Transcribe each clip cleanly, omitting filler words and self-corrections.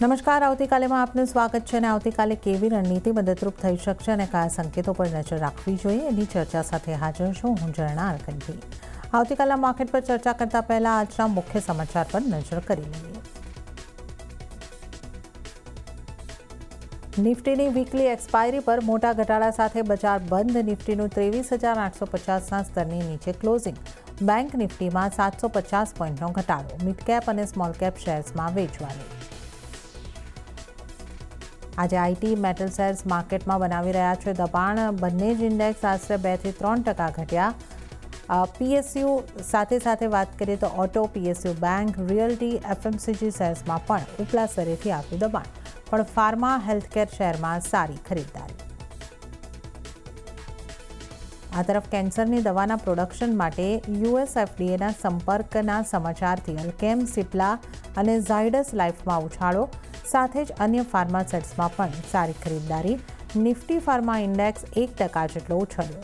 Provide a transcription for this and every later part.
નમસ્કાર, આવતીકાલેમાં આપનું સ્વાગત છે અને આવતીકાલે કેવી રણનીતિ મદદરૂપ થઈ શકશે અને કયા સંકેતો પર નજર રાખવી જોઈએ એની ચર્ચા સાથે હાજર છું હું ઝરણા અરકંઠી. આવતીકાલના માર્કેટ પર ચર્ચા કરતા પહેલા આજના મુખ્ય સમાચાર પર નજર કરી લઈએ. નિફ્ટીની વીકલી એક્સપાયરી પર મોટા ઘટાડા સાથે બજાર બંધ. નિફ્ટીનું 23,850ના સ્તરની નીચે ક્લોઝિંગ. બેંક નિફ્ટીમાં 750 પોઈન્ટનો ઘટાડો. મિડ કેપ અને સ્મોલ કેપ શેર્સમાં વેચવાલી. આજે આઈટી મેટલ શેર્સ માર્કેટમાં બનાવી રહ્યા છે દબાણ. બંને જ ઇન્ડેક્સ આશરે 2 થી 3% ઘટ્યા. પીએસયુ સાથે વાત કરીએ તો auto, PSU bank, realty, FMCG શેર્સમાં પણ ઉપલા સ્તરેથી આવ્યું દબાણ. પણ ફાર્મા, હેલ્થકેર શેરમાં સારી ખરીદદારી. આ તરફ કેન્સરની દવાના પ્રોડક્શન માટે યુએસ એફડીએના સંપર્કના સમાચારથી અલ્કેમ, સિપ્લા અને ઝાયડસ લાઇફમાં ઉછાળો. સાથે જ અન્ય ફાર્મા સેટ્સમાં પણ સારી ખરીદદારી. નિફ્ટી ફાર્મા ઇન્ડેક્સ 1% જેટલો ઉછળ્યો.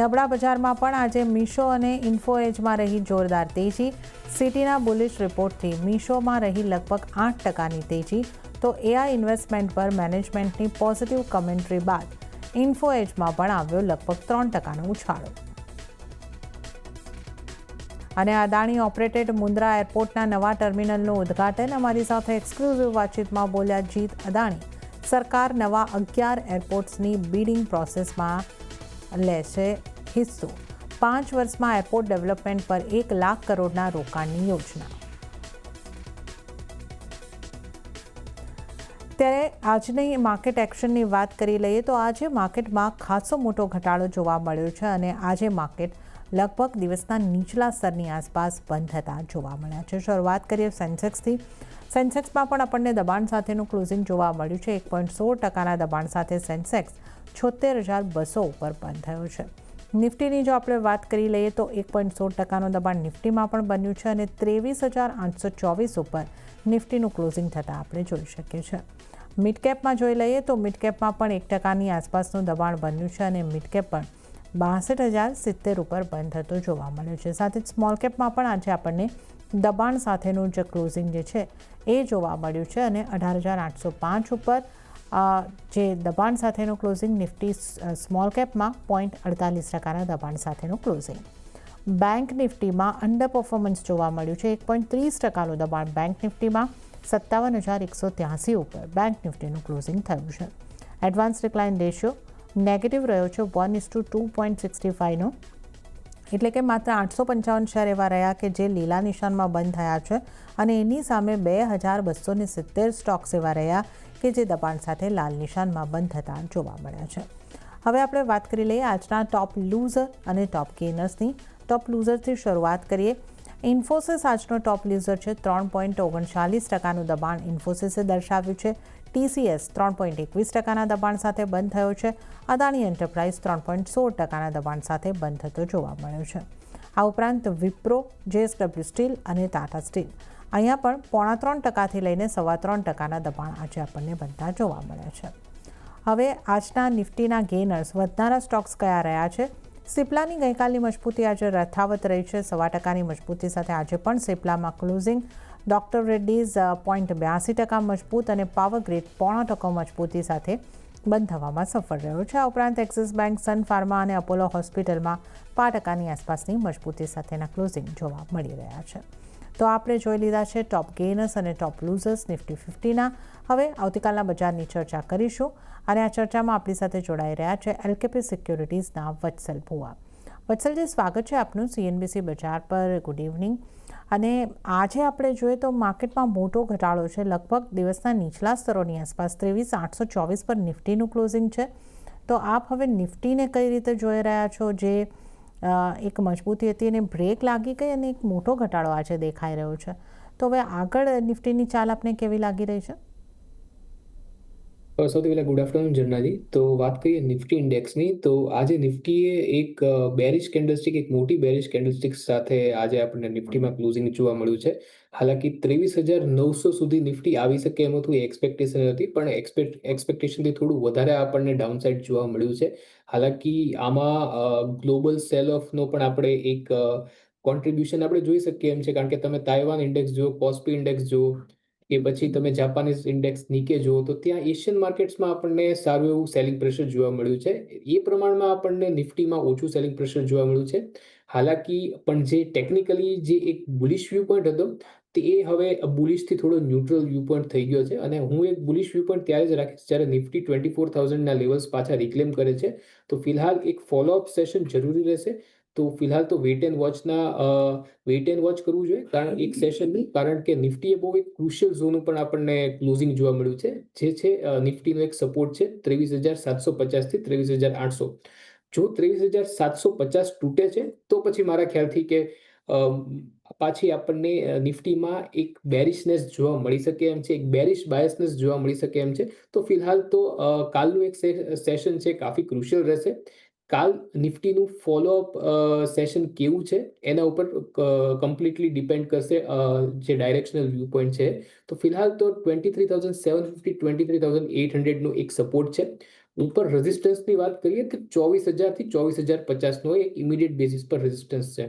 નબળા બજારમાં પણ આજે મીશો અને ઇન્ફોએજમાં રહી જોરદાર તેજી. સિટીના બુલિશ રિપોર્ટથી મીશોમાં રહી લગભગ 8%ની તેજી, તો એઆઈ ઇન્વેસ્ટમેન્ટ પર મેનેજમેન્ટની પોઝિટિવ કમેન્ટ્રી બાદ ઇન્ફોએજમાં પણ આવ્યો લગભગ 3%નો ઉછાળો. અને અદાણી ઓપરેટેડ મુન્દ્રા એરપોર્ટના નવા ટર્મિનલનું ઉદ્ઘાટન. અમારી સાથે એક્સક્લુઝિવ વાતચીતમાં બોલ્યા જીત અદાણી. સરકાર નવા 11 એરપોર્ટ્સની બિડિંગ પ્રોસેસમાં લેશે હિસ્સો. 5 વર્ષમાં એરપોર્ટ ડેવલપમેન્ટ પર 1 લાખ કરોડના રોકાણની યોજના. ત્યારે આજની માર્કેટ એક્શનની વાત કરી લઈએ તો આજે માર્કેટમાં ખાસો મોટો ઘટાડો જોવા મળ્યો છે અને આજે માર્કેટ લગભગ દિવસના નીચલા સ્તરની આસપાસ બંધ થતા જોવા મળ્યા છે. શરૂઆત કરીએ સેન્સેક્સથી. સેન્સેક્સમાં પણ આપણને દબાણ સાથેનું ક્લોઝિંગ જોવા મળ્યું છે. 1.16%ના દબાણ સાથે સેન્સેક્સ 76,200 ઉપર બંધ થયો છે. નિફ્ટીની જો આપણે વાત કરી લઈએ તો 1.16%નું દબાણ નિફ્ટીમાં પણ બન્યું છે અને 23,824 ઉપર નિફ્ટીનું ક્લોઝિંગ થતાં આપણે જોઈ શકીએ છીએ. મિડ કેપમાં જોઈ લઈએ તો મિડ કેપમાં પણ 1%ની આસપાસનું દબાણ બન્યું છે અને મિડ કેપ પણ 62,070 ઉપર બંધ થતો જોવા મળ્યો છે. સાથે જ સ્મોલ કેપમાં પણ આજે આપણને દબાણ સાથેનું જે ક્લોઝિંગ જે છે એ જોવા મળ્યું છે અને 18,805 ઉપર જે દબાણ સાથેનું ક્લોઝિંગ. નિફ્ટી સ્મોલ કેપમાં 0.48%ના દબાણ સાથેનું ક્લોઝિંગ. બેંક નિફ્ટીમાં અંડર પરફોર્મન્સ જોવા મળ્યું છે. 1.30%નું દબાણ બેંક નિફ્ટીમાં 57,183 ઉપર બેંક નિફ્ટીનું ક્લોઝિંગ થયું છે. એડવાન્સ ડિક્લાઇન રેશિયો નેગેટિવ રહ્યો છે 1:2.65નો, એટલે કે માત્ર 855 શેર એવા રહ્યા કે જે લીલા નિશાનમાં બંધ થયા છે અને એની સામે 2,270 સ્ટોક્સ એવા રહ્યા કે જે દબાણ સાથે લાલ નિશાનમાં બંધ થતા જોવા મળ્યા છે. હવે આપણે વાત કરી લઈએ આજના ટોપ લૂઝર અને ટોપ ગેનર્સની. ટોપ લૂઝરથી શરૂઆત કરીએ. ઇન્ફોસિસ આજનો ટોપ લૂઝર છે. 3.39%નું દબાણ ઇન્ફોસિસે દર્શાવ્યું છે. ટીસીએસ 3.21%ના દબાણ સાથે બંધ થયો છે. અદાણી એન્ટરપ્રાઇઝ 3.16%ના દબાણ સાથે બંધ થતો જોવા મળ્યો છે. આ ઉપરાંત વિપ્રો, જેએસડબલ્યુ સ્ટીલ અને ટાટા સ્ટીલ અહીંયા પણ 3.25%થી લઈને 3.25%ના દબાણ આજે આપણને બનતા જોવા મળ્યા છે. હવે આજના નિફ્ટીના ગેનર્સ વધનારા સ્ટોક્સ કયા રહ્યા છે. સિપ્લાની ગઈકાલની મજબૂતી આજે યથાવત રહી છે. 1.25%ની મજબૂતી સાથે આજે પણ સિપ્લામાં ક્લોઝિંગ. ડોક્ટર રેડ્ડીઝ 0.82% મજબૂત અને પાવરગ્રીડ 0.5% મજબૂતી સાથે બંધ થવામાં સફળ રહ્યો છે. આ ઉપરાંત એક્સિસ બેંક, સન ફાર્મા અને અપોલો હોસ્પિટલમાં 5%ની આસપાસની મજબૂતી સાથેના ક્લોઝિંગ જોવા મળી રહ્યા છે. તો આપણે જોઈ લીધા છે ટોપ ગેનર્સ અને ટોપ લૂઝર્સ નિફ્ટી 50ના. હવે આવતીકાલના બજારની ચર્ચા કરીશું અને આ ચર્ચામાં આપણી સાથે જોડાઈ રહ્યા છે એલકેપી સિક્યોરિટીઝના વત્સલ ભુવા. વત્સલજી, સ્વાગત છે આપનું સીએનબીસી બજાર પર. Good evening. અને આજે આપણે જોઈએ તો માર્કેટમાં મોટો ઘટાડો છે. લગભગ દિવસના નીચલા સ્તરોની આસપાસ 23,824 પર નિફ્ટીનું ક્લોઝિંગ છે. તો આપ હવે નિફ્ટીને કઈ રીતે જોઈ રહ્યા છો? જે એક મજબૂતી હતી એને બ્રેક લાગી ગઈ અને એક મોટો ઘટાડો આજે દેખાઈ રહ્યો છે. તો હવે આગળ નિફ્ટીની ચાલ આપને કેવી લાગી રહી છે? સૌથી પહેલા ગુડ આફ્ટરનૂન જર્નાજી. તો વાત કરીએ નિફ્ટી ઇન્ડેક્સની, તો આજે નિફ્ટીએ એક બેરિશ કેન્ડલસ્ટિક, એક મોટી બેરિશ કેન્ડલસ્ટિક સાથે આજે આપણને નિફ્ટીમાં ક્લોઝિંગ જોવા મળ્યું છે. હાલાકી 23,900 સુધી નિફ્ટી આવી શકે એમ હતું, એ એક્સપેક્ટેશન હતી, પણ એક્સપેક્ટેશનથી થોડું વધારે આપણને ડાઉનસાઇડ જોવા મળ્યું છે. હાલાકી આમાં ગ્લોબલ સેલ ઓફનો પણ આપણે એક કોન્ટ્રીબ્યુશન આપણે જોઈ શકીએ એમ છે, કારણ કે તમે તાઇવાન ઇન્ડેક્સ જુઓ, કોસ્પી ઇન્ડેક્સ જુઓ, કે પછી તમે જાપાનીઝ ઇન્ડેક્સ નીકે જુઓ, તો ત્યાં એશિયન માર્કેટ્સમાં આપણને સારું એવું સેલિંગ પ્રેશર જોવા મળ્યું છે. એ પ્રમાણમાં આપણને નિફ્ટીમાં ઓછું સેલિંગ પ્રેશર જોવા મળ્યું છે. હાલાકી પણ જે ટેકનિકલી જે એક બુલિશ વ્યૂ પોઈન્ટ હતો, તે હવે બુલિશથી થોડો ન્યુટ્રલ વ્યૂ પોઈન્ટ થઈ ગયો છે. અને હું એક બુલિશ વ્યૂ પોઈન્ટ ત્યારે જ રાખીશ જ્યારે નિફ્ટી 24,000ના લેવલ્સ પાછા રિક્લેમ કરે છે. તો ફિલહાલ એક ફોલોઅપ સેશન જરૂરી રહેશે. તો ફિલહાલ તો વેઇટ એન્ડ વોચ કરવું જોઈએ, કારણ એક સેશનનું, કારણ કે નિફ્ટીએ બહુ એક ક્રુશિયલ ઝોન ઉપર આપણને ક્લોઝિંગ જોવા મળ્યું છે, જે છે નિફ્ટીનો એક સપોર્ટ છે 23,750 થી 23,800. જો 23,750 તૂટે છે તો પછી મારા ખ્યાલથી કે પાછી આપણને નિફ્ટીમાં એક બેરિશનેસ જોવા મળી શકે એમ છે, એક બેરિશ બાયસનેસ જોવા મળી શકે એમ છે. તો ફિલહાલ તો કાલનું એક સેશન છે કાફી ક્રુશિયલ રહેશે. કાલ નિફ્ટીનું ફોલોઅપ સેશન કેવું છે એના ઉપર કમ્પ્લીટલી ડિપેન્ડ કરશે જે ડાયરેક્શનલ વ્યૂ પોઈન્ટ છે. તો ફિલહાલ તો 23,750 23,800નું એક સપોર્ટ છે. ઉપર રેઝિસ્ટન્સની વાત કરીએ તો 24,000 થી 24,050નો એક ઇમિડિયેટ બેસિસ પર રેઝિસ્ટન્સ છે.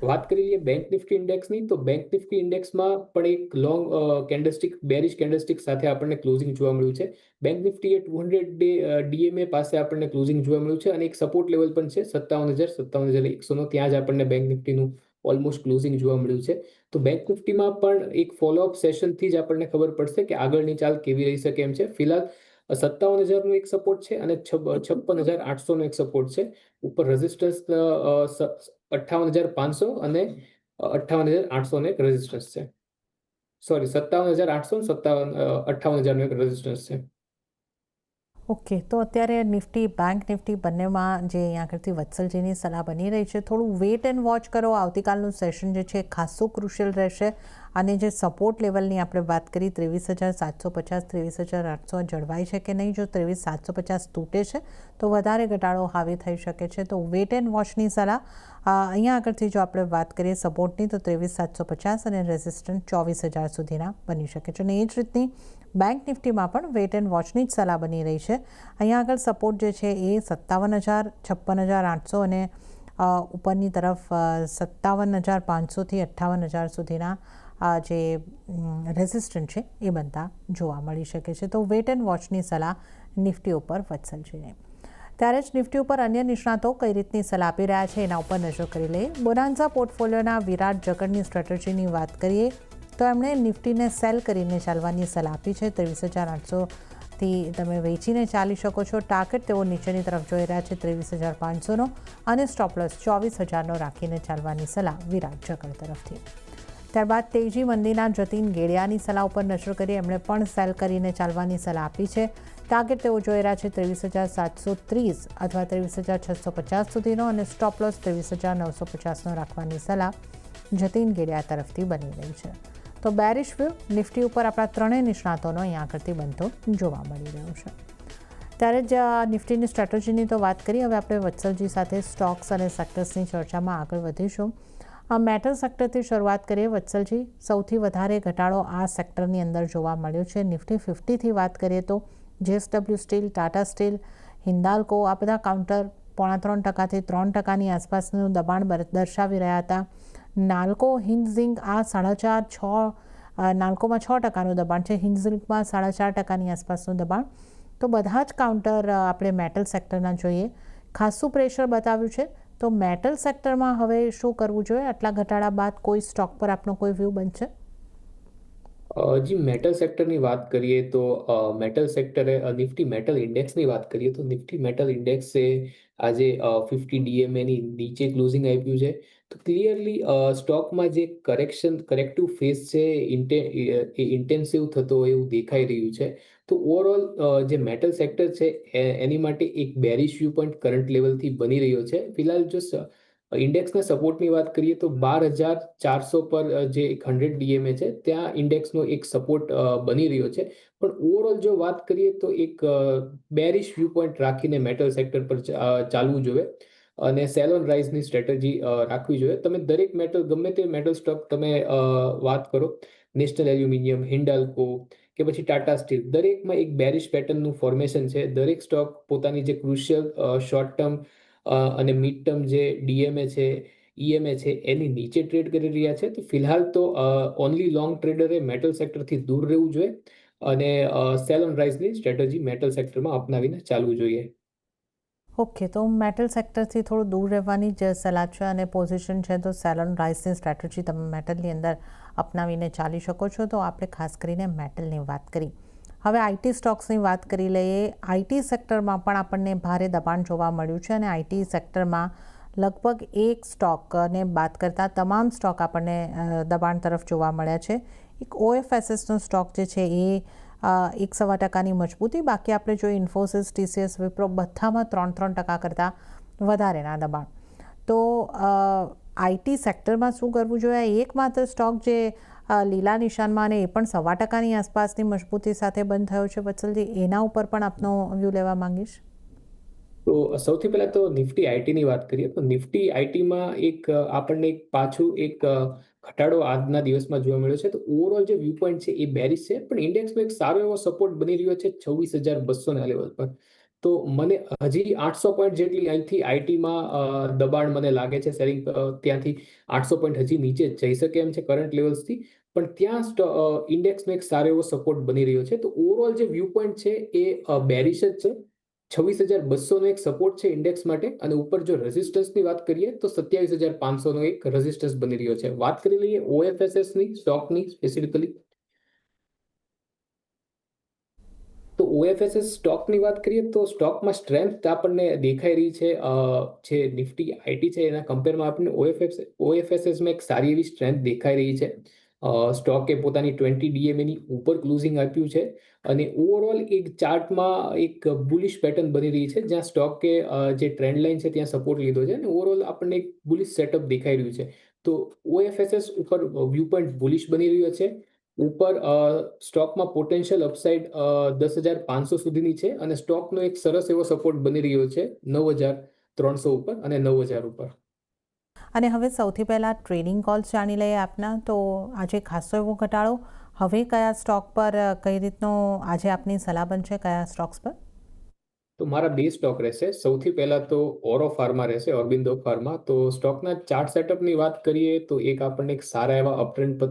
વાત કરી લઈએ બેંક નિફ્ટી ઇન્ડેક્સની, તો બેંક નિફ્ટી ઇન્ડેક્સમાં પણ એક લોંગ કેન્ડલસ્ટિક, બેરિશ કેન્ડલસ્ટિક સાથે આપણને ક્લોઝિંગ જોવા મળ્યું છે. બેંક નિફ્ટીએ 200 ડે ડીએમએ પાસે આપણને ક્લોઝિંગ જોવા મળ્યું છે, અને એક સપોર્ટ લેવલ પણ છે 57,000 57,100નો. ત્યાં જ આપણને બેંક નિફ્ટીનું ઓલમોસ્ટ ક્લોઝિંગ જોવા મળ્યું છે. તો બેંક નિફ્ટીમાં પણ એક ફોલોઅપ સેશનથી જ આપણને ખબર પડશે કે આગળની ચાલ કેવી રહી શકે એમ છે. ફિલહાલ 57,000નો એક સપોર્ટ છે અને 56,800નો એક સપોર્ટ છે. ઉપર રેઝિસ્ટન્સ 58,500 અને 58,800નો એક રેઝિસ્ટન્સ છે. સોરી, 57,800 58,000નો એક રેઝિસ્ટન્સ છે. ઓકે, તો અત્યારે નિફ્ટી, બેંક નિફ્ટી બંનેમાં જે અહીંયા આગળથી વત્સલજીની સલાહ બની રહી છે, થોડું વેટ એન્ડ વોચ કરો. આવતીકાલનું સેશન જે છે ખાસું ક્રુશિયલ રહેશે, અને જે સપોર્ટ લેવલની આપણે વાત કરી 23,750 23,800 જળવાય છે કે નહીં. જો 23,750 તૂટે છે તો વધારે ઘટાડો હાવી થઈ શકે છે. તો વેટ એન્ડ વોચની સલાહ. અહીંયા આગળથી જો આપણે વાત કરીએ સપોર્ટની, તો 23,750 અને રેઝિસ્ટન્સ 24,000 સુધીના બની શકે છે. અને એ જ રીતની બેંક નિફ્ટીમાં પણ વેટ એન્ડ વોચની જ સલાહ બની રહી છે. અહીંયા આગળ સપોર્ટ જે છે એ 57,000 56,800 અને ઉપરની તરફ 57,500થી 58,000 સુધીના જે રેઝિસ્ટન્ટ છે એ બનતા જોવા મળી શકે છે. તો વેટ એન્ડ વોચની સલાહ નિફ્ટી ઉપર વત્સલજીને. ત્યારે જ નિફ્ટી ઉપર અન્ય નિષ્ણાતો કઈ રીતની સલાહ આપી રહ્યા છે એના ઉપર નજર કરી લઈએ. બોનાન્ઝા પોર્ટફોલિયોના વિરાટ જગડની સ્ટ્રેટેજીની વાત કરીએ તો એમણે નિફ્ટીને સેલ કરીને ચાલવાની સલાહ આપી છે. 23,800થી તમે વેચીને ચાલી શકો છો. ટાર્ગેટ તેઓ નીચેની તરફ જોઈ રહ્યા છે 23,500નો, અને સ્ટોપલોસ 24,000નો રાખીને ચાલવાની સલાહ વિરાટ જગડ તરફથી. ત્યારબાદ તેજી મંદીના જતીન ગેડિયાની સલાહ ઉપર નજર કરીએ. એમણે પણ સેલ કરીને ચાલવાની સલાહ આપી છે. ટાર્ગેટ તેઓ જોઈ રહ્યા છે 23,730 અથવા 23,650 સુધીનો, અને સ્ટોપલોસ 23,950નો રાખવાની સલાહ જતીન ગેડિયા તરફથી બની રહી છે. તો બેરિશ વ્યૂ નિફ્ટી ઉપર આપણા ત્રણેય નિષ્ણાતોનો અહીંયા આગળથી બનતો જોવા મળી રહ્યો છે. ત્યારે જ નિફ્ટીની સ્ટ્રેટેજીની તો વાત કરી. હવે આપણે વત્સલજી સાથે સ્ટોક્સ અને સેક્ટર્સની ચર્ચામાં આગળ વધીશું. મેટલ સેક્ટરથી શરૂઆત કરીએ. વત્સલજી, સૌથી વધારે ઘટાડો આ સેક્ટરની અંદર જોવા મળ્યો છે. નિફ્ટી 50થી વાત કરીએ તો JSW steel, Tata steel, Hindalco, આ બધા કાઉન્ટર 3.5%થી 3%ની આસપાસનું દબાણ દર્શાવી રહ્યા હતા. નાલ્કો, હિન્દઝિંક આ 4.5-6, નાલ્કોમાં 6%નું દબાણ છે, હિન્દઝિંકમાં 4.5%ની આસપાસનું દબાણ. તો બધા જ કાઉન્ટર આપણે મેટલ સેક્ટરના જોઈએ. ખાસું પ્રેશર બતાવ્યું છે. તો મેટલ સેક્ટરમાં હવે શું કરવું જોઈએ? આટલા ઘટાડા બાદ કોઈ સ્ટોક પર આપનો કોઈ વ્યૂ બનશે? જી, મેટલ સેક્ટરની વાત કરીએ તો મેટલ સેક્ટરે નિફ્ટી મેટલ ઇન્ડેક્સની વાત કરીએ તો નિફ્ટી મેટલ ઇન્ડેક્સે આજે 50 ડીએમએની નીચે ક્લોઝિંગ આપ્યું છે. તો ક્લિયરલી સ્ટોકમાં જે કરેક્ટિવ ફેઝ છે એ ઇન્ટેન્સિવ થતો હોય એવું દેખાઈ રહ્યું છે. તો ઓવરઓલ જે મેટલ સેક્ટર છે એની માટે એક બેરિશ વ્યૂ પોઈન્ટ કરંટ લેવલથી બની રહ્યો છે. ફિલહાલ જો ઇન્ડેક્સના સપોર્ટની વાત કરીએ તો 12,400 પર જે 100 ડીએમએ છે ત્યાં ઇન્ડેક્સનો એક સપોર્ટ બની રહ્યો છે. પણ ઓવરઓલ જો વાત કરીએ તો એક બેરિશ વ્યૂ પોઈન્ટ રાખીને મેટલ સેક્ટર પર ચાલવું જોઈએ, અને સેલ ઓન રાઇઝની સ્ટ્રેટેજી રાખવી જોઈએ. તમે દરેક મેટલ, ગમે તે મેટલ સ્ટોક તમે વાત કરો, નેશનલ એલ્યુમિનિયમ, હિન્ડાલ્કો કે પછી ટાટા સ્ટીલ, દરેકમાં એક બેરિશ પેટર્નનું ફોર્મેશન છે. દરેક સ્ટોક પોતાની જે ક્રુશિયલ શોર્ટ ટર્મ અને મિડ ટર્મ જે ડીએમએ છે EMA છે એની નીચે ટ્રેડ કરી રહ્યા છે. તો ફિલહાલ તો ઓનલી લોંગ ટ્રેડરે મેટલ સેક્ટરથી દૂર રહેવું જોઈએ અને સેલ ઓન રાઇઝની સ્ટ્રેટેજી મેટલ સેક્ટરમાં અપનાવીને ચાલવું જોઈએ. ઓકે, તો મેટલ સેક્ટરથી થોડું દૂર રહેવાની જ સલાહ છે અને પોઝિશન છે તો સેલ ઓન રાઇઝની સ્ટ્રેટેજી તમે મેટલની અંદર અપનાવીને ચાલી શકો છો. તો આપણે ખાસ કરીને મેટલની વાત કરી. હવે આઈટી સ્ટોક્સની વાત કરી લઈએ. આઈટી સેક્ટરમાં પણ આપણને ભારે દબાણ જોવા મળ્યું છે અને આઈટી સેક્ટરમાં લગભગ એક સ્ટોકને બાદ કરતાં તમામ સ્ટોક આપણને દબાણ તરફ જોવા મળ્યા છે. એક OFSSનો સ્ટોક જે છે એ 1.25% મજબૂતી, બાકી આપણે જોઈએ ઇન્ફોસિસ, TCS, વિપ્રો બધામાં 3% કરતાં વધારેના દબાણ. તો આઈટી સેક્ટરમાં શું કરવું જોઈએ? એકમાત્ર સ્ટોક જે લીલા નિશાનમાં અને એ પણ 1.25%ની આસપાસની મજબૂતી સાથે બંધ થયો છે વત્સલજી, એના ઉપર પણ આપનો વ્યૂ લેવા માંગીશ. તો સૌથી પહેલા તો નિફ્ટી આઈટીની વાત કરીએ તો નિફ્ટી આઈટીમાં આપણને પાછું ઘટાડો આજના દિવસમાં જોવા મળ્યો છે. તો ઓવરઓલ જે વ્યૂ પોઈન્ટ છે એ બેરિશ છે, પણ ઇન્ડેક્સમાં એક સારો એવો સપોર્ટ બની રહ્યો છે 26,200 લેવલ પર. તો મને હજી 800 પોઈન્ટ જેટલી અહીંથી આઈટીમાં દબાણ મને લાગે છે. સેલિંગ ત્યાંથી 800 પોઈન્ટ હજી નીચે જઈ શકે એમ છે કરંટ લેવલ્સથી, પણ ત્યાં ઇન્ડેક્સનો એક સારો એવો સપોર્ટ બની રહ્યો છે. તો ઓવરઓલ જે વ્યૂ પોઈન્ટ છે એ બેરિશ જ છે. 26,200નો એક સપોર્ટ છે ઇન્ડેક્સ માટે અને ઉપર જો રેઝિસ્ટન્સની વાત કરીએ તો 27,500નો એક રેઝિસ્ટન્સ બની રહ્યો છે. વાત કરી લઈએ OFSSની સ્ટોકની સ્પેસિફિકલી. તો OFSS સ્ટોકની વાત કરીએ તો સ્ટોકમાં સ્ટ્રેન્થ આપણને દેખાઈ રહી છે. જે નિફ્ટી આઈટી છે એના કમ્પેરમાં આપણને OFSSમાં એક સારી એવી સ્ટ્રેન્થ દેખાઈ રહી છે. સ્ટોકે પોતાની 20 DMAની ઉપર ક્લોઝિંગ આપ્યું છે અને ઓવરઓલ એક ચાર્ટમાં એક બુલિશ પેટર્ન બની રહી છે, જ્યાં સ્ટોકે જે ટ્રેન્ડ લાઇન છે ત્યાં સપોર્ટ લીધો છે અને ઓવરઓલ આપણને એક બુલિશ સેટઅપ દેખાઈ રહ્યું છે. તો OFSS ઉપર વ્યૂ પોઈન્ટ બુલિશ બની રહ્યો છે. ઉપર સ્ટોકમાં પોટેન્શિયલ અપસાઇડ 10,500 સુધીની છે અને સ્ટોકનો એક સરસ એવો સપોર્ટ બની રહ્યો છે 9,300 ઉપર અને 9,000 ઉપર. અને હવે સૌથી પહેલાં ટ્રેડિંગ કોલ્સ જાણી લઈએ આપના. તો આજે ખાસો એવો ઘટાડો, હવે કયા સ્ટોક પર કઈ રીતનો આજે આપની સલાહ બનશે, કયા સ્ટોક્સ પર? તો મારા 2 સ્ટોક રહેશે. સૌથી પહેલા તો ઓરો ફાર્મા રહેશે, ઓર્બિંદો ફાર્મા. તો સ્ટોકના ચાર્ટ સેટઅપની વાત કરીએ તો આપણને એક સારા એવા અપટ્રેન્ડ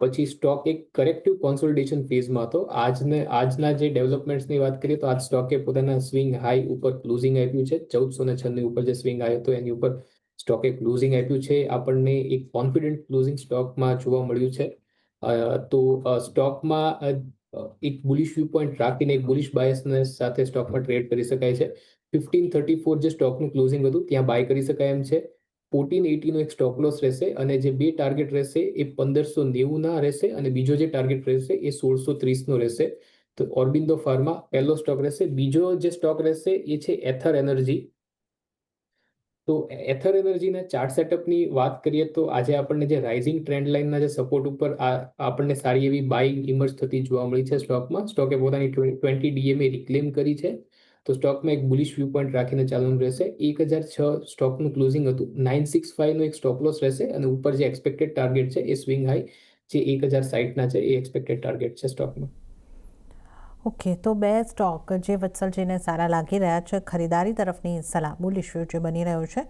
પછી સ્ટોક એક કરેક્ટિવ કોન્સોલિડેશન ફેઝમાં હતો. આજના જે ડેવલપમેન્ટ્સની વાત કરીએ તો આજ સ્ટોકે પોતાના સ્વિંગ હાઈ ઉપર ક્લોઝિંગ આપ્યું છે. 1406 ઉપર જે સ્વિંગ આવ્યો હતો એની ઉપર સ્ટોકે ક્લોઝિંગ આપ્યું છે. આપણને એક કોન્ફિડન્ટ ક્લોઝિંગ સ્ટોકમાં જોવા મળ્યું છે. તો સ્ટોકમાં એક બુલિશ વ્યૂ પોઈન્ટ રાખીને એક બુલિશ બાયસનેસ સાથે સ્ટોકમાં ટ્રેડ કરી શકાય છે. 1534 જે સ્ટોકનું ક્લોઝિંગ હતું ત્યાં બાય કરી શકાય એમ છે. 1480નો એક સ્ટોપ લોસ રહેશે અને જે 2 ટાર્ગેટ રહેશે એ 1590ના રહેશે અને બીજો જે ટાર્ગેટ રહેશે એ 1630નો રહેશે. તો ઓર્બિંદો ફાર્મા પહેલો સ્ટોક રહેશે. બીજો જે સ્ટોક રહેશે એ છે એથર એનર્જી. તો એથર એનર્જીના ચાર્ટ સેટઅપની વાત કરીએ તો આજે આપણને જે રાઇઝિંગ ટ્રેન્ડ લાઇનના જે સપોર્ટ ઉપર આપણને સારી એવી બાઇંગ ઇમર્જ થતી જોવા મળી છે સ્ટોકમાં. સ્ટોકે પોતાની 20 DMA રિક્લેમ કરી છે. તો સ્ટોકમાં એક બુલિશ વ્યૂ પોઈન્ટ રાખીને ચાલવાનું રહેશે. 1006 સ્ટોકનું ક્લોઝિંગ હતું. 965નો એક સ્ટોપ લોસ રહેશે અને ઉપર જે એક્સપેક્ટેડ ટાર્ગેટ છે એ સ્વિંગ હાઈ જે 1060ના છે એ એક્સપેક્ટેડ ટાર્ગેટ છે સ્ટોકમાં. ઓકે, તો 2 સ્ટોક જે વત્સલજીને સારા લાગી રહ્યા છે, ખરીદારી તરફની સલાહ, બુલિશ વ્યૂ જે બની રહ્યો છે.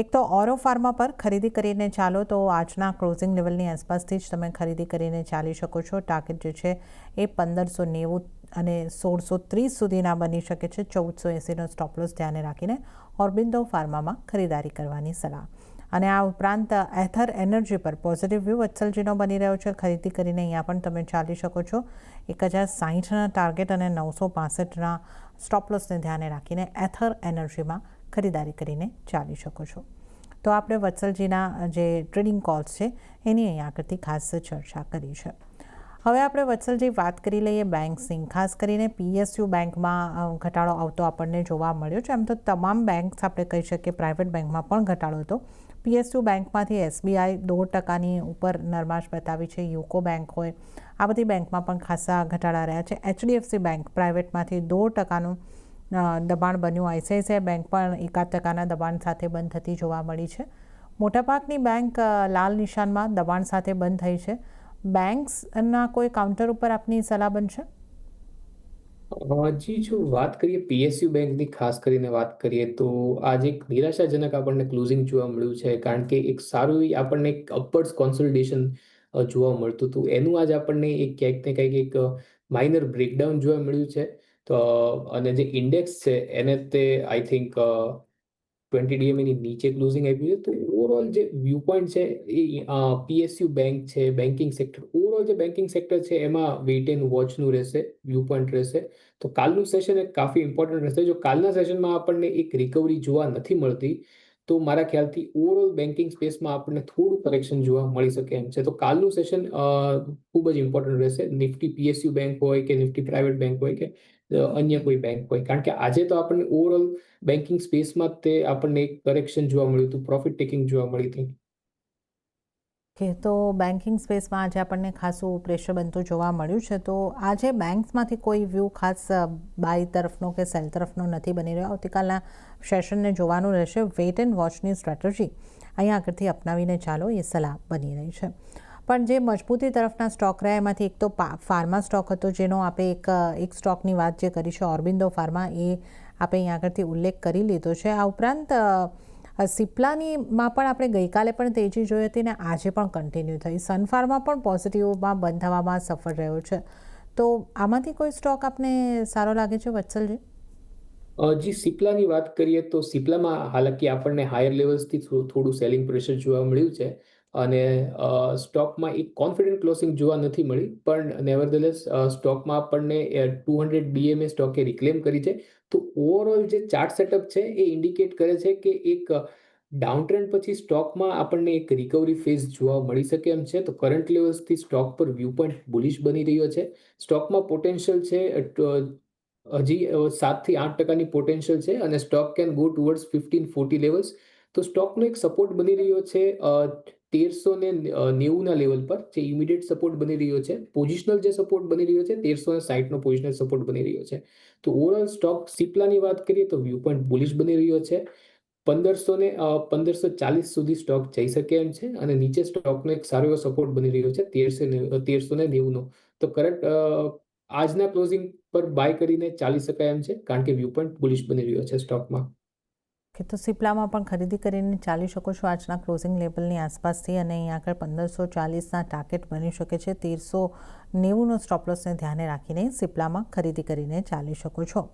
એક તો ઓરો ફાર્મા પર ખરીદી કરીને ચાલો, તો આજના ક્લોઝિંગ લેવલની આસપાસથી જ તમે ખરીદી કરીને ચાલી શકો છો. ટાર્ગેટ જે છે એ 1590 અને 1630 સુધીના બની શકે છે. 1480નો સ્ટોપ લોસ ધ્યાને રાખીને ઓર્બિંદો ફાર્મામાં ખરીદારી કરવાની સલાહ. અને આ ઉપરાંત એથર એનર્જી પર પોઝિટિવ વ્યૂ વત્સલજીનો બની રહ્યો છે. ખરીદી કરીને અહીંયા પણ તમે ચાલી શકો છો. 1060ના ટાર્ગેટ અને 965ના સ્ટોપ લોસને ધ્યાને રાખીને એથર એનર્જીમાં ખરીદારી કરીને ચાલી શકો છો. તો આપણે વત્સલજીના જે ટ્રેડિંગ કોલ્સ છે એની અહીંયા આગળથી ખાસ ચર્ચા કરી છે. હવે આપણે વત્સલજી વાત કરી લઈએ બેંક્સની. ખાસ કરીને PSU બેંકમાં ઘટાડો આવતો આપણને જોવા મળ્યો છે. આમ તો તમામ બેંક્સ આપણે કહી શકીએ, પ્રાઇવેટ બેંકમાં પણ ઘટાડો હતો. PSU બેંકમાંથી SBI 2%ની ઉપર નરમાશ બતાવી છે. યુકો બેંક હોય, આ બધી બેંકમાં પણ ખાસા ઘટાડા રહ્યા છે. HDFC બેંક પ્રાઇવેટમાંથી 2%નું દબાણ બન્યું. ICICI બેંક પણ 1% દબાણ સાથે બંધ થતી જોવા મળી છે. મોટાભાગની બેંક લાલ નિશાનમાં દબાણ સાથે બંધ થઈ છે. બેંક્સના કોઈ કાઉન્ટર ઉપર આપની સલાહ બનશે? જી જો વાત કરીએ પીએસયુ બેંકની ખાસ કરીને વાત કરીએ તો આજે એક નિરાશાજનક આપણને ક્લોઝિંગ જોવા મળ્યું છે કારણ કે એક સારું એવી આપણને એક અપવર્ડ્સ કોન્સોલિડેશન જોવા મળતું હતું એનું આજ આપણને એક ક્યાંક ને ક્યાંક એક માઇનર બ્રેકડાઉન જોવા મળ્યું છે તો અને જે ઇન્ડેક્સ છે એને તે આઈ થિંક 20 DMA ની નીચે ક્લોઝિંગ આપ્યું છે તો ઓવરઓલ જે વ્યૂ પોઈન્ટ છે એ પીએસયુ બેંક છે બેન્કિંગ સેક્ટર ઓવરઓલ જે બેન્કિંગ સેક્ટર છે એમાં વેઇટ એન્ડ વોચનું રહેશે વ્યૂ પોઈન્ટ રહેશે તો કાલનું સેશન એક કાફી ઇમ્પોર્ટન્ટ રહેશે જો કાલના સેશનમાં આપણને એક રિકવરી જોવા નથી મળતી તો મારા ખ્યાલથી ઓવરઓલ બેન્કિંગ સ્પેસમાં આપણને થોડું કરેક્શન જોવા મળી શકે એમ છે તો કાલનું સેશન ખૂબ જ ઇમ્પોર્ટન્ટ રહેશે નિફ્ટી પીએસયુ બેંક હોય કે નિફ્ટી પ્રાઇવેટ બેંક હોય કે અન્ય કોઈ બેંક હોય કારણ કે આજે તો આપણને ઓવરઓલ બેન્કિંગ સ્પેસમાં તે આપણને એક કરેક્શન જોવા મળ્યું હતું પ્રોફિટ ટેકિંગ જોવા મળી હતી કે તો બેન્કિંગ સ્પેસમાં આજે આપણને ખાસું પ્રેશર બનતું જોવા મળ્યું છે તો આજે બેંક્સમાંથી કોઈ વ્યૂ ખાસ બાય તરફનો કે સેલ તરફનો નથી બની રહ્યો આવતીકાલના સેશનને જોવાનું રહેશે વેઇટ એન્ડ વોચની સ્ટ્રેટેજી અહીંયા આગળથી અપનાવીને ચાલો એ સલાહ બની રહી છે પણ જે મજબૂતી તરફના સ્ટોક રહ્યા એમાંથી એક તો ફાર્મા સ્ટોક હતો જેનો આપણે એક સ્ટોકની વાત જે કરી છે ઓરબિંદો ફાર્મા એ આપણે અહીંયા આગળથી ઉલ્લેખ કરી લીધો છે આ ઉપરાંત સિપ્લાનીમાં પણ આપણે ગઈકાલે પણ તેજી જોઈ હતી ને આજે પણ કન્ટિન્યુ થઈ સનફાર્મા પણ પોઝિટિવમાં બંધ થવામાં સફળ રહ્યો છે તો આમાંથી કોઈ સ્ટોક આપને સારો લાગે છે વત્સલજી જી સિપ્લાની વાત કરીએ તો સિપ્લામાં હાલાકી આપણને હાયર લેવલ્સથી થોડું સેલિંગ પ્રેશર જોવા મળ્યું છે અને સ્ટોકમાં એક કોન્ફિડન્ટ ક્લોઝિંગ જોવા નથી મળી પણ નેવરધેલેસ સ્ટોકમાં આપણને 200 DMA સ્ટોકે રિક્લેમ કરી છે તો ઓવરઓલ જે ચાર્ટ સેટઅપ છે એ ઇન્ડિકેટ કરે છે કે એક ડાઉન ટ્રેન્ડ પછી સ્ટોકમાં આપણને એક રિકવરી ફેઝ જોવા મળી શકે એમ છે તો કરંટ લેવલ્સથી સ્ટોક પર વ્યૂ પોઈન્ટ બુલિશ બની રહ્યો છે સ્ટોકમાં પોટેન્શિયલ છે હજી 7 થી 8% પોટેન્શિયલ છે અને stock can go towards 1540 levels તો સ્ટોકનો એક સપોર્ટ બની રહ્યો છે 1390 લેવલ પર જે ઇમિડિયેટ સપોર્ટ બની રહ્યો છે પોઝિશનલ જે સપોર્ટ બની રહ્યો છે 1360 પોઝિશનલ સપોર્ટ બની રહ્યો છે તો ઓવરઓલ સ્ટોક સિપ્લાની વાત કરીએ તો વ્યૂ પોઈન્ટ બુલિશ બની રહ્યો છે 1540 સુધી સ્ટોક જઈ શકે એમ છે અને નીચે સ્ટોકનો એક સારો એવો સપોર્ટ બની રહ્યો છે 1390 તો કરંટ આજના ક્લોઝિંગ પર બાય કરીને ચાલી શકાય એમ છે કારણ કે વ્યૂ પોઈન્ટ બુલિશ બની રહ્યો છે સ્ટોકમાં કે તો સિપ્લામાં પણ ખરીદી કરીને ચાલી શકો છો આજના ક્લોઝિંગ લેવલની આસપાસથી અને અહીં આગળ 1540ના ટાર્ગેટ બની શકે છે 1390નો સ્ટોપલોસને ધ્યાને રાખીને સિપ્લામાં ખરીદી કરીને ચાલી શકો છો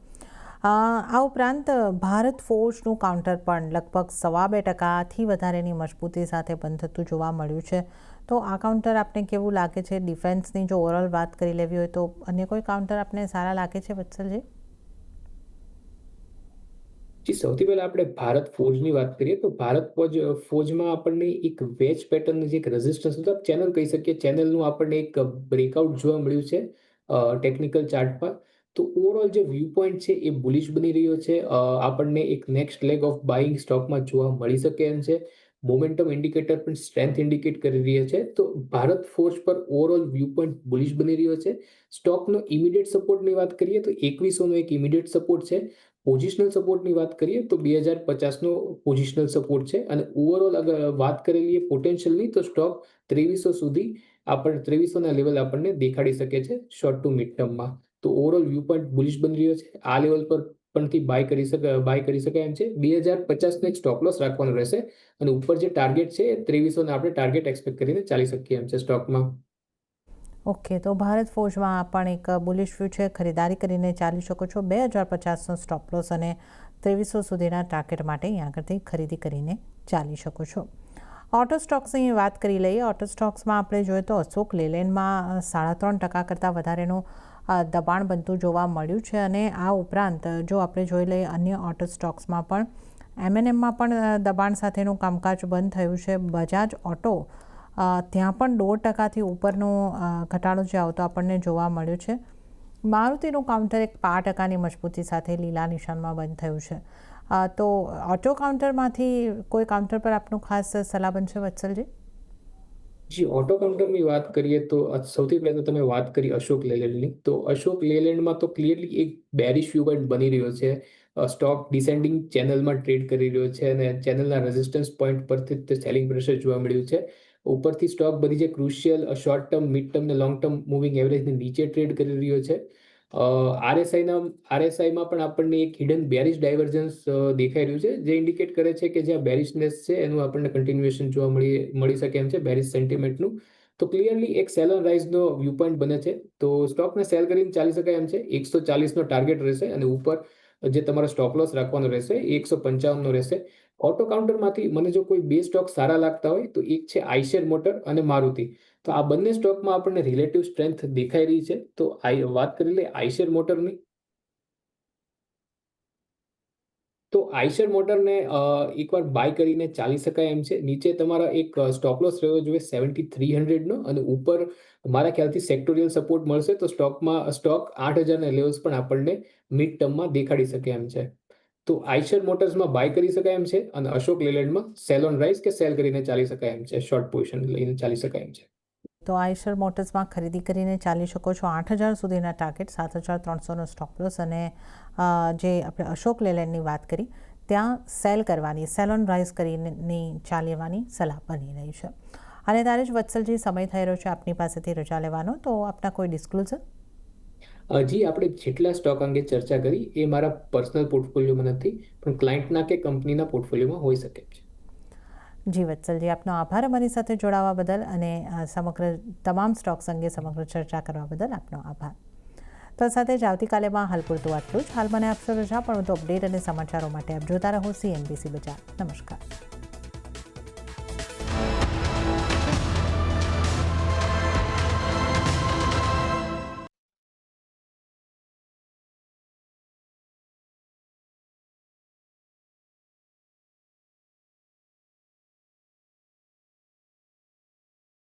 આ ઉપરાંત ભારત ફોર્જનું કાઉન્ટર પણ લગભગ 2.25%થી વધારેની મજબૂતી સાથે બંધ થતું જોવા મળ્યું છે તો આ કાઉન્ટર આપને કેવું લાગે છે ડિફેન્સની જો ઓવરઓલ વાત કરી લેવી હોય તો અન્ય કોઈ કાઉન્ટર આપને સારા લાગે છે વત્સલજી જી સૌથી પહેલા આપણે ભારત ફોર્જની વાત કરીએ તો ભારત ફોર્જમાં આપણને એક વેજ પેટર્ન જે એક રેઝિસ્ટન્સ મતલબ ચેનલ કહી શકીએ ચેનલનું આપણને એક બ્રેકઆઉટ જોવા મળ્યું છે ટેકનિકલ ચાર્ટમાં તો ઓવરઓલ જે વ્યૂ પોઈન્ટ છે એ બુલિશ બની રહ્યો છે આપણને એક નેક્સ્ટ લેગ ઓફ બાઇંગ સ્ટોકમાં જોવા મળી શકે એમ છે મોમેન્ટમ ઇન્ડિકેટર પણ સ્ટ્રેન્થ ઇન્ડિકેટ કરી રહ્યા છે તો ભારત ફોર્જ પર ઓવરઓલ વ્યૂ પોઈન્ટ બુલિશ બની રહ્યો છે સ્ટોકનો ઇમિડિયેટ સપોર્ટની વાત કરીએ તો 2100નો એક ઇમિડિયેટ સપોર્ટ છે પોઝિશનલ સપોર્ટની વાત કરીએ તો 2050નો પોઝિશનલ સપોર્ટ છે અને ઓવરઓલ અગર વાત કરેલી પોટેન્શિયલની તો સ્ટોક 2300 સુધી આપણને 2300ના લેવલ આપણને દેખાડી શકે છે શોર્ટ ટુ મિડ ટર્મમાં તો ઓવરઓલ વ્યૂ પોઈન્ટ બુલિશ બની રહ્યો છે આ લેવલ પર પણથી બાય કરી શકાય એમ છે 2050નો એક સ્ટોપ લોસ રાખવાનો રહેશે અને ઉપર જે ટાર્ગેટ છે 2300ને આપણે ટાર્ગેટ એક્સપેક્ટ કરીને ચાલી શકીએ એમ છે સ્ટોકમાં ઓકે તો ભારત ફોર્જમાં પણ એક બુલિશ વ્યૂ છે ખરીદારી કરીને ચાલી શકો છો 2050નો સ્ટોપ લોસ અને 2300 સુધીના ટાર્ગેટ માટે અહીં આગળથી ખરીદી કરીને ચાલી શકો છો ઓટો સ્ટોક્સની વાત કરી લઈએ ઓટો સ્ટોક્સમાં આપણે જોઈએ તો અશોક લેલેન્ડમાં 3.5% કરતાં વધારેનું દબાણ બનતું જોવા મળ્યું છે અને આ ઉપરાંત જો આપણે જોઈ લઈએ અન્ય ઓટો સ્ટોક્સમાં પણ એમએનએમમાં પણ દબાણ સાથેનું કામકાજ બંધ થયું છે બજાજ ઓટો ત્યાં પણ 1.5%થી ઉપરનો ઘટાડો જે આવતો આપણને જોવા મળ્યો છે મારુતિનું કાઉન્ટર એક 5%ની મજબૂતી સાથે લીલા નિશાનમાં બંધ થયું છે તો ઓટો કાઉન્ટરમાંથી કોઈ કાઉન્ટર પર આપનું ખાસ સલાહ બનશે વત્સલજી જી ઓટો કાઉન્ટરની વાત કરીએ તો સૌથી પહેલા તમે વાત કરી અશોક લેલેન્ડની તો અશોક લેલેન્ડમાં તો ક્લિયરલી એક બેરિશ વ્યૂ પોઈન્ટ બની રહ્યો છે સ્ટોક ડિસેન્ડિંગ ચેનલમાં ટ્રેડ કરી રહ્યો છે અને ચેનલના રેઝિસ્ટન્સ પોઈન્ટ પરથી તે સેલિંગ પ્રેશર જોવા મળ્યું છે ઉપરથી સ્ટોક બધી જે crucial short term mid term ને લોંગ ટર્મ મૂવિંગ એવરેજની નીચે ટ્રેડ કરી રહ્યો છે આરએસઆઈમાં પણ આપણને એક હિડન બેરિશ ડાયવર્જન્સ દેખાઈ રહ્યું છે, જે ઇન્ડિકેટ કરે છે કે જ્યાં બેરિશનેસ છે એનું આપણને કન્ટિન્યુએશન જોવા મળી શકે એમ છે, બેરિશ સેન્ટિમેન્ટનું. તો ક્લિયરલી એક સેલ ઓન રાઇઝનો વ્યૂ પોઈન્ટ બને છે. તો સ્ટોકને સેલ કરીને ચાલી શકાય એમ છે. 140નો ટાર્ગેટ રહેશે અને ઉપર જે તમારો સ્ટોપ લોસ રાખવાનો રહેશે એ 155નો રહેશે. ઓટો કાઉન્ટરમાંથી મને જો કોઈ બે સ્ટોક સારા લાગતા હોય તો એક છે આઈશર મોટર અને મારુતિ. તો આ બંને સ્ટોકમાં આપણને રિલેટિવ સ્ટ્રેન્થ દેખાઈ રહી છે. તો વાત કરી લે આઈશર મોટરની. તો આઈશર મોટરને એકવાર બાય કરીને ચાલી શકાય એમ છે. નીચે તમારા એક સ્ટોપ લોસ રહેવો જોઈએ 7300નો અને ઉપર મારા ખ્યાલથી સેક્ટોરિયલ સપોર્ટ મળશે તો સ્ટોક 8000ના લેવલ્સ પણ આપણને મિડ ટર્મમાં દેખાડી શકે એમ છે. તો આઈશર મોટર્સમાં બાય કરી શકાય એમ છે અને અશોક લેલેન્ડમાં સેલ ઓન રાઇઝ કે સેલ કરીને ચાલી શકાય એમ છે, શોર્ટ પોઝિશન લઈને ચાલી શકાય એમ છે. તો આઈશર મોટર્સમાં ખરીદી કરીને ચાલી શકો છો. 8000 સુધીના ટાર્ગેટ, 7300નો સ્ટોપ લોસ અને જે આપણે અશોક લેલેન્ડની વાત કરી ત્યાં સેલ કરવાની, સેલ ઓન રાઇઝ કરીને ચાલવાની સલાહ બની રહી છે. અને ત્યારે જ વત્સલજી સમય થઈ રહ્યો છે આપની પાસેથી રજા લેવાનો, તો આપના કોઈ ડિસ્ક્લોઝર? હજી આપણે જેટલા સ્ટોક અંગે ચર્ચા કરી એ મારા પર્સનલ પોર્ટફોલિયોમાં નથી, પણ ક્લાયન્ટના કે કંપનીના પોર્ટફોલિયોમાં હોઈ શકે છે. જી વત્સલજી, આપનો આભાર અમારી સાથે જોડાવા બદલ અને સમગ્ર તમામ સ્ટોક્સ અંગે સમગ્ર ચર્ચા કરવા બદલ આપનો આભાર. તો સાથે જ આવતીકાલેમાં હાલ પૂરતું આટલું જ. હાલ મને આપશો રજા, પણ વધુ અપડેટ અને સમાચારો માટે આપ જોતા રહો CNBC બજાર. નમસ્કાર.